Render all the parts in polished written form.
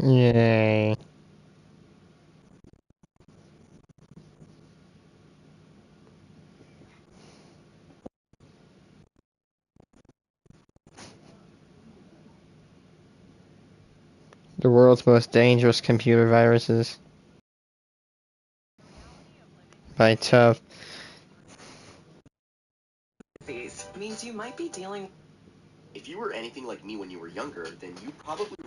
Yay. The world's most dangerous computer viruses. By Tough. These means you might be dealing. If you were anything like me when you were younger, then you probably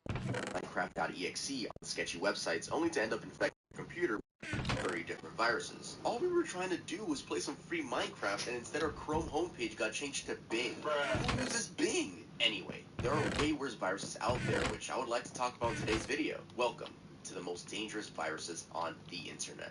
Minecraft.exe on sketchy websites only to end up infecting your computer with very different viruses. All we were trying to do was play some free Minecraft, and instead our Chrome homepage got changed to Bing. Who uses Bing? Anyway, there are way worse viruses out there, which I would like to talk about in today's video. Welcome to the most dangerous viruses on the internet.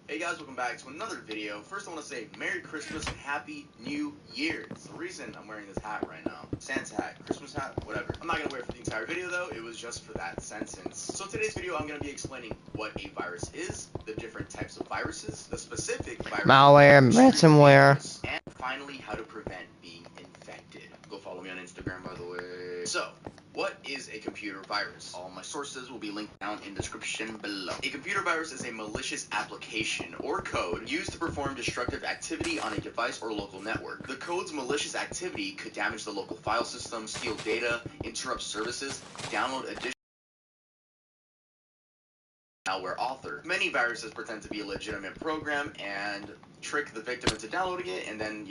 Hey guys, welcome back to another video. First I want to say Merry Christmas and Happy New Year. It's the reason I'm wearing this hat right now. Santa hat, Christmas hat, whatever. I'm not going to wear it for the entire video though, it was just for that sentence. So today's video I'm going to be explaining what a virus is, the different types of viruses, the specific virus, Malware, ransomware. and finally how to prevent being infected. Go follow me on Instagram by the way. So, what is a computer virus? All my sources will be linked down in the description below. A computer virus is a malicious application or code used to perform destructive activity on a device or local network. The code's malicious activity could damage the local file system, steal data, interrupt services, download additional malware author. Many viruses pretend to be a legitimate program and trick the victim into downloading it and then,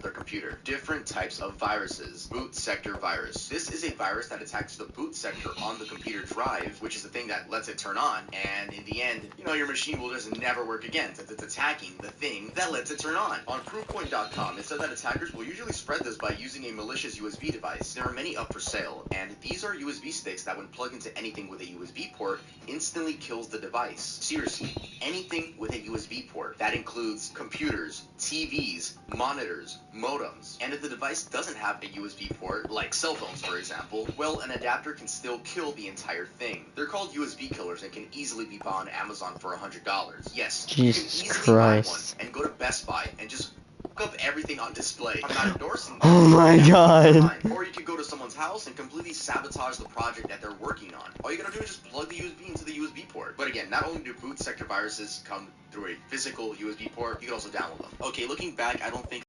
their computer. Different types of viruses. Boot sector virus. This is a virus that attacks the boot sector on the computer drive, which is the thing that lets it turn on, and in the end, your machine will just never work again since it's attacking the thing that lets it turn on. On proofpoint.com, it said that attackers will usually spread this by using a malicious USB device. There are many up for sale, and these are USB sticks that when plugged into anything with a USB port, instantly kills the device. Seriously, anything with a USB port. That includes computers, TVs, monitors, modems. And if the device doesn't have a USB port, like cell phones for example, well, an adapter can still kill the entire thing. They're called USB killers and can easily be bought on Amazon for $100. Yes, Jesus you can easily buy one Christ. and go to Best Buy and just up everything on display. I'm not endorsing that. Oh my god. Or you could go to someone's house and completely sabotage the project that they're working on. All you gotta do is just plug the USB into the USB port. But again, not only do boot sector viruses come through a physical USB port, you can also download them. Okay, looking back, I don't think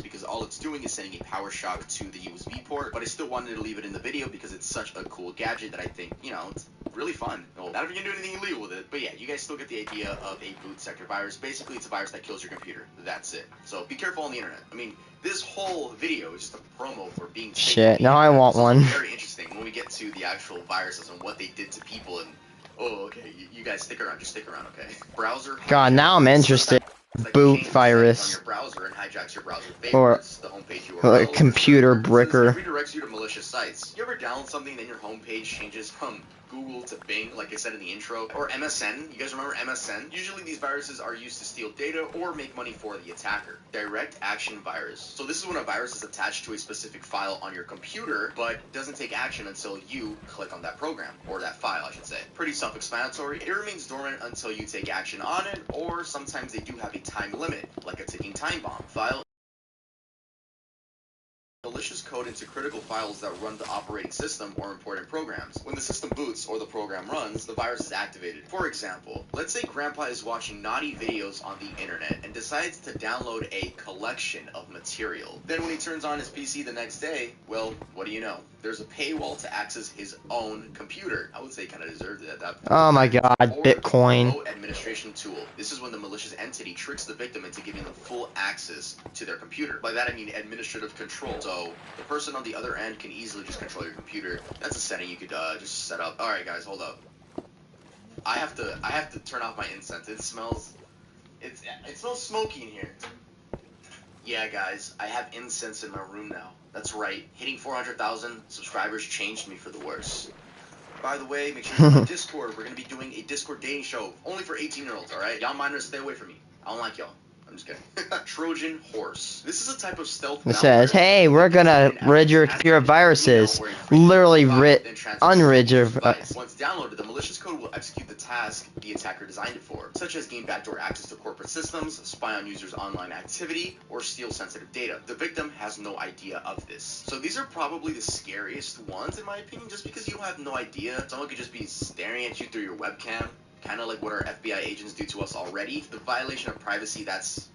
because all it's doing is sending a power shock to the USB port, but I still wanted to leave it in the video because it's such a cool gadget that I think, it's really fun. Well, not if you can do anything illegal with it, but yeah, you guys still get the idea of a boot sector virus. Basically, it's a virus that kills your computer. That's it. So be careful on the internet. I mean, this whole video is just a promo for being safe. Shit, now I want one. Very interesting when we get to the actual viruses and what they did to people and okay, you guys stick around, just stick around, okay? Browser. God, now I'm interested. Boot virus. Or a computer bricker. It redirects you to malicious sites. You ever download something and then your homepage changes from Google to Bing, like I said in the intro, or MSN? You guys remember MSN? Usually these viruses are used to steal data or make money for the attacker. Direct action virus. So this is when a virus is attached to a specific file on your computer, but doesn't take action until you click on that program, or that file, I should say. Pretty self-explanatory. It remains dormant until you take action on it, or sometimes they do have a time limit, like a ticking time bomb. File malicious code into critical files that run the operating system or important programs. When the system boots or the program runs, the virus is activated. For example, let's say Grandpa is watching naughty videos on the internet and decides to download a collection of material. Then when he turns on his PC the next day, well, what do you know? There's a paywall to access his own computer. I would say he kind of deserved it at that point. Oh my god, Bitcoin. Remote administration tool. This is when the malicious entity tricks the victim into giving them full access to their computer. By that I mean administrative control. So the person on the other end can easily just control your computer. That's a setting you could just set up. All right, guys, hold up. I have to turn off my incense. It smells smoky in here. Yeah, guys, I have incense in my room now. That's right. Hitting 400,000 subscribers changed me for the worse. By the way, make sure you go to Discord. We're going to be doing a Discord dating show only for 18-year-olds, all right? Y'all minors, stay away from me. I don't like y'all. I'm just kidding. Trojan horse. This is a type of stealth It malware says, hey, we're gonna rid your computer of viruses. Literally unrid your... Once downloaded, the malicious code will execute the task the attacker designed it for, such as gain backdoor access to corporate systems, spy on users' online activity, or steal sensitive data. The victim has no idea of this. So these are probably the scariest ones, in my opinion, just because you have no idea. Someone could just be staring at you through your webcam, kind of like what our FBI agents do to us already. The violation of privacy, that's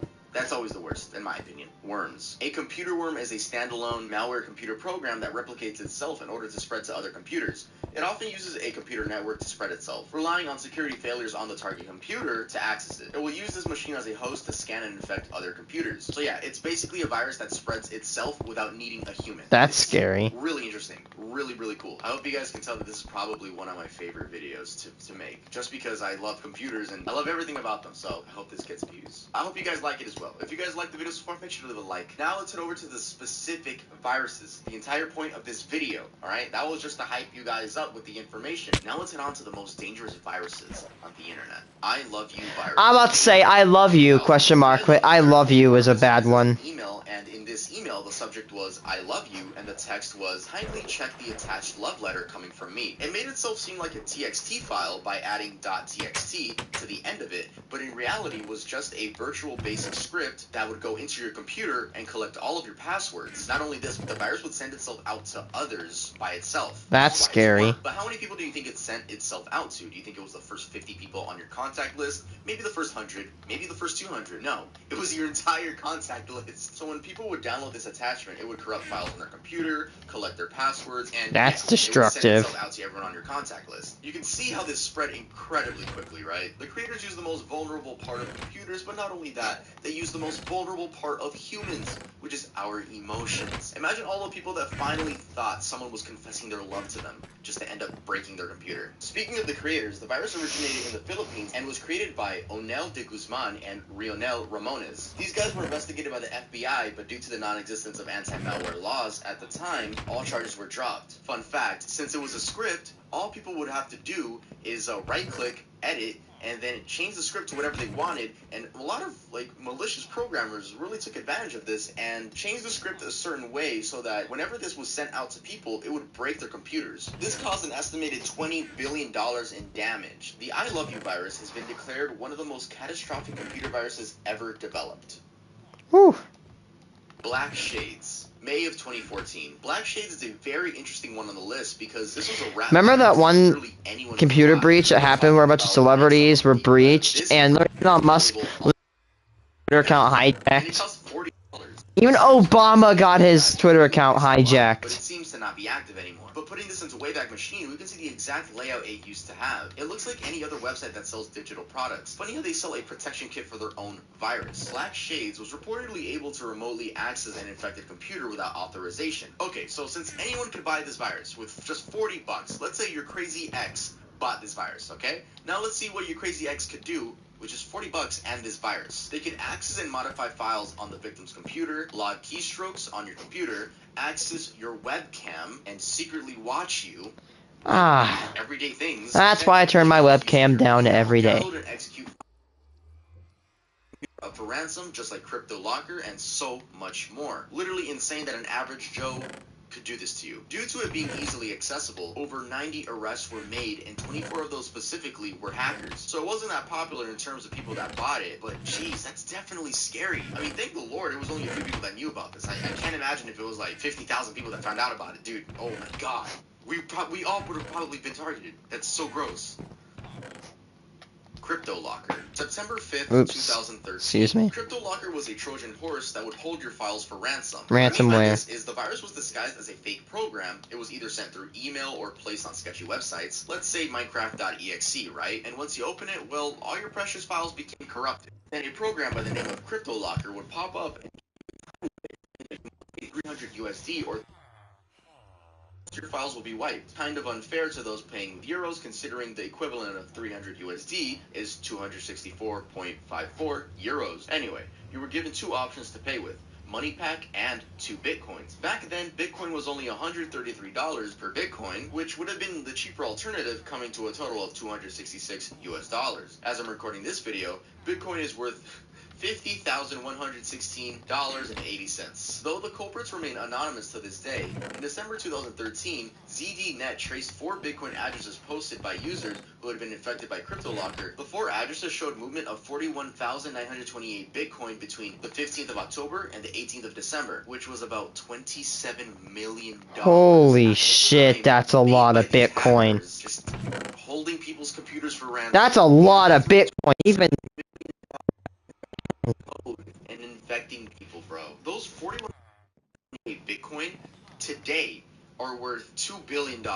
always the worst, in my opinion. Worms. A computer worm is a standalone malware computer program that replicates itself in order to spread to other computers. It often uses a computer network to spread itself, relying on security failures on the target computer to access it. It will use this machine as a host to scan and infect other computers. So yeah, it's basically a virus that spreads itself without needing a human. That's scary. Really interesting. Really, really cool. I hope you guys can tell that this is probably one of my favorite videos to make, just because I love computers and I love everything about them, so I hope this gets views. I hope you guys like it as well. If you guys like the video so far, make sure to leave a like. Now let's head over to the specific viruses. The entire point of this video, alright? That was just to hype you guys up with the information. Now let's head on to the most dangerous viruses on the internet. I love you virus. I'm about to say, I love you, question mark, but I love you is a bad one. Email, and in this email, the subject was, I love you, and the text was, kindly check the attached love letter coming from me. It made itself seem like a TXT file by adding .txt to the end of it, but in reality was just a virtual basic script that would go into your computer and collect all of your passwords. Not only this, but the virus would send itself out to others by itself. That's scary. But how many people do you think it sent itself out to? Do you think it was the first 50 people on your contact list? Maybe the first 100? Maybe the first 200? No. It was your entire contact list. So when people would download this attachment, it would corrupt files on their computer, collect their passwords, and that's destructive. It would send itself out to everyone on your contact list. You can see how this spread incredibly quickly, right? The creators use the most vulnerable part of computers, but not only that, they use the most vulnerable part of humans, which is our emotions. Imagine all the people that finally thought someone was confessing their love to them, just to end up breaking their computer. Speaking of the creators, the virus originated in the Philippines and was created by Onel de Guzman and Rionel Ramones. These guys were investigated by the FBI, but due to the non-existence of anti-malware laws at the time, all charges were dropped. Fun fact, since it was a script, all people would have to do is right-click, edit, and then change the script to whatever they wanted, and a lot of malicious programmers really took advantage of this and changed the script a certain way so that whenever this was sent out to people, it would break their computers. This caused an estimated $20 billion in damage. The I Love You virus has been declared one of the most catastrophic computer viruses ever developed. Whew. Black Shades. May of 2014. Black Shades is a very interesting one on the list because this was a rap. Remember that one computer breach that happened where a bunch of celebrities were breached and Elon Musk Twitter account hijacked? Even Obama got his Twitter account hijacked. But it seems to not be active anymore. But putting this into Wayback Machine, we can see the exact layout it used to have. It looks like any other website that sells digital products. Funny how they sell a protection kit for their own virus. Black Shades was reportedly able to remotely access an infected computer without authorization. Okay, so since anyone could buy this virus with just 40 bucks, let's say your crazy ex bought this virus, okay? Now let's see what your crazy ex could do, which is 40 bucks and this virus. They could access and modify files on the victim's computer, log keystrokes on your computer, access your webcam, and secretly watch you. Everyday things. That's why I turn my webcam down every day. Download and execute for ransom, just like Crypto Locker, and so much more. Literally insane that an average Joe could do this to you. Due to it being easily accessible, over 90 arrests were made, and 24 of those specifically were hackers. So it wasn't that popular in terms of people that bought it, but geez, that's definitely scary. I mean, thank the Lord it was only a few people that knew about this. I can't imagine if it was like 50,000 people that found out about it. Dude, oh my god. We all would have probably been targeted. That's so gross. Crypto Locker. September 5th, 2013. Excuse me. Crypto Locker was a Trojan horse that would hold your files for ransom. Ransomware. This is the virus was disguised as a fake program. It was either sent through email or placed on sketchy websites. Let's say Minecraft.exe, right? And once you open it, well, all your precious files became corrupted. Then a program by the name of Crypto Locker would pop up and 300 USD or your files will be wiped. Kind of unfair to those paying euros, considering the equivalent of 300 USD is 264.54 euros. Anyway, you were given two options to pay with: Money Pack and 2 Bitcoins. Back then, Bitcoin was only $133 per Bitcoin, which would have been the cheaper alternative, coming to a total of 266 US dollars. As I'm recording this video, Bitcoin is worth $50,116.80. Though the culprits remain anonymous to this day, in December 2013, ZDNet traced 4 Bitcoin addresses posted by users who had been infected by CryptoLocker. The 4 addresses showed movement of 41,928 Bitcoin between the 15th of October and the 18th of December, which was about $27 million. Holy shit, that's a lot of Bitcoin. Just holding people's computers for ransom. That's a lot of Bitcoin, even. And infecting people, bro. Those 41 Bitcoin today are worth $2 billion.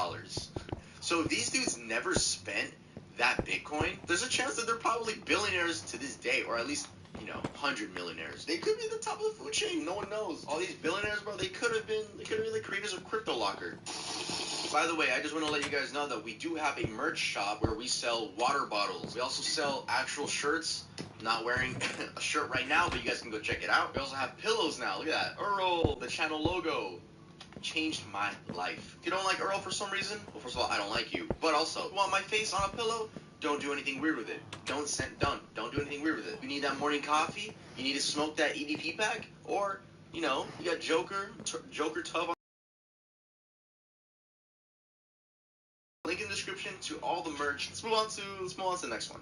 So if these dudes never spent that Bitcoin, there's a chance that they're probably billionaires to this day, or at least, 100 millionaires. They could be the top of the food chain. No one knows. All these billionaires, bro, they could have been the creators of CryptoLocker. By the way, I just want to let you guys know that we do have a merch shop where we sell water bottles. We also sell actual shirts. I'm not wearing a shirt right now, but you guys can go check it out. We also have pillows now. Look at that. Earl, the channel logo. Changed my life. If you don't like Earl for some reason, well, first of all, I don't like you. But also, you want my face on a pillow? Don't do anything weird with it. Don't do anything weird with it. You need that morning coffee? You need to smoke that EDP pack? Or, you got Joker tub on. Link in the description to all the merch. Let's move on to the next one.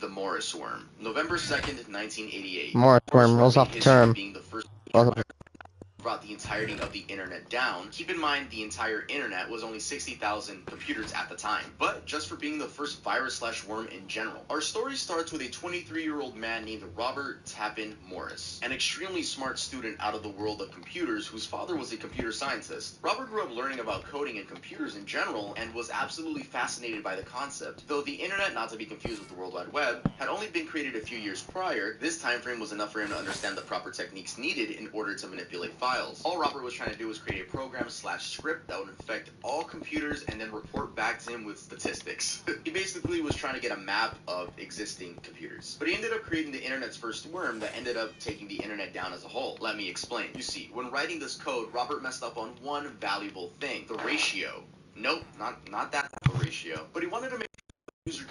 The Morris worm. November 2nd, 1988. Morris worm rolls off the term. Being the first brought the entirety of the internet down. Keep in mind, the entire internet was only 60,000 computers at the time, but just for being the first virus/worm in general. Our story starts with a 23-year-old man named Robert Tappan Morris, an extremely smart student out of the world of computers whose father was a computer scientist. Robert grew up learning about coding and computers in general and was absolutely fascinated by the concept. Though the internet, not to be confused with the World Wide Web, had only been created a few years prior, this time frame was enough for him to understand the proper techniques needed in order to manipulate files. All Robert was trying to do was create a program/script that would infect all computers and then report back to him with statistics. He basically was trying to get a map of existing computers. But he ended up creating the internet's first worm that ended up taking the internet down as a whole. Let me explain. You see, when writing this code, Robert messed up on one valuable thing: the ratio. Nope, not that type of ratio. But he wanted to make the user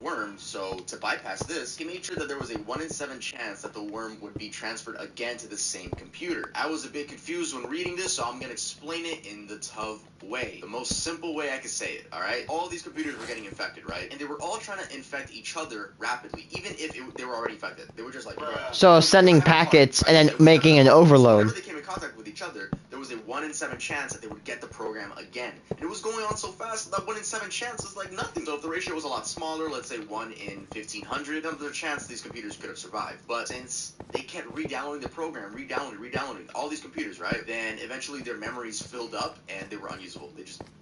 worm, so to bypass this, he made sure that there was a 1 in 7 chance that the worm would be transferred again to the same computer. I was a bit confused when reading this, so I'm gonna explain it in the tough way. The most simple way I could say it, alright? All of these computers were getting infected, right? And they were all trying to infect each other rapidly, even if they were already infected. They were just like... So sending packets and then making an overload. Whenever they came in contact with each other, there was a 1 in 7 chance that they would get the program again. And it was going on so fast that 1 in 7 chance was like nothing. So if the ratio was a lot smaller, let's say 1 in 1,500, then there's a chance these computers could have survived. But since they kept re-downloading the program, re-downloading all these computers, right? Then eventually their memories filled up and they were unusable.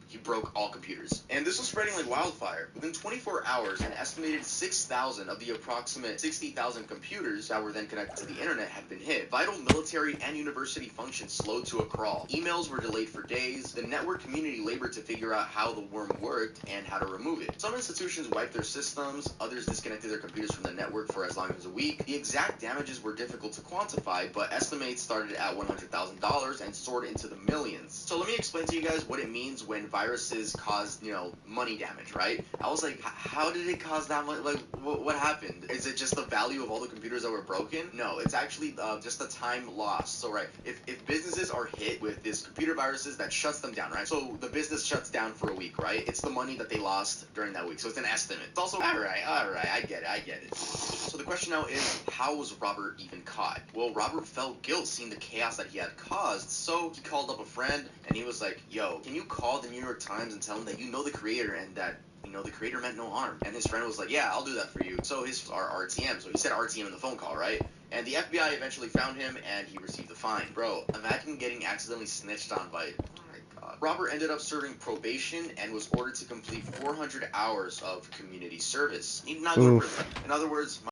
He broke all computers. And this was spreading like wildfire. Within 24 hours, an estimated 6,000 of the approximate 60,000 computers that were then connected to the internet had been hit. Vital military and university functions slowed to a crawl. Emails were delayed for days. The network community labored to figure out how the worm worked and how to remove it. Some institutions wiped their systems, others disconnected their computers from the network for as long as a week. The exact damages were difficult to quantify, but estimates started at $100,000 and soared into the millions. So let me explain to you guys what it means when viruses cause, money damage, right? I was like, how did it cause that much? Like, what happened? Is it just the value of all the computers that were broken? No, it's actually just the time lost. So, right, if businesses are hit with this computer viruses, that shuts them down, right? So the business shuts down for a week, right? It's the money that they lost during that week. So it's an estimate. It's also, all right, I get it. So the question now is, how was Robert even caught? Well, Robert felt guilt seeing the chaos that he had caused, so he called up a friend and he was like, yo, can you call the New York Times and tell them that you know the creator and that the creator meant no harm? And his friend was like, yeah, I'll do that for you. So our RTM, so he said RTM in the phone call, right? And the FBI eventually found him and he received a fine. Bro, imagine getting accidentally snitched on by... Robert ended up serving probation and was ordered to complete 400 hours of community service. He did not go to prison. In other words,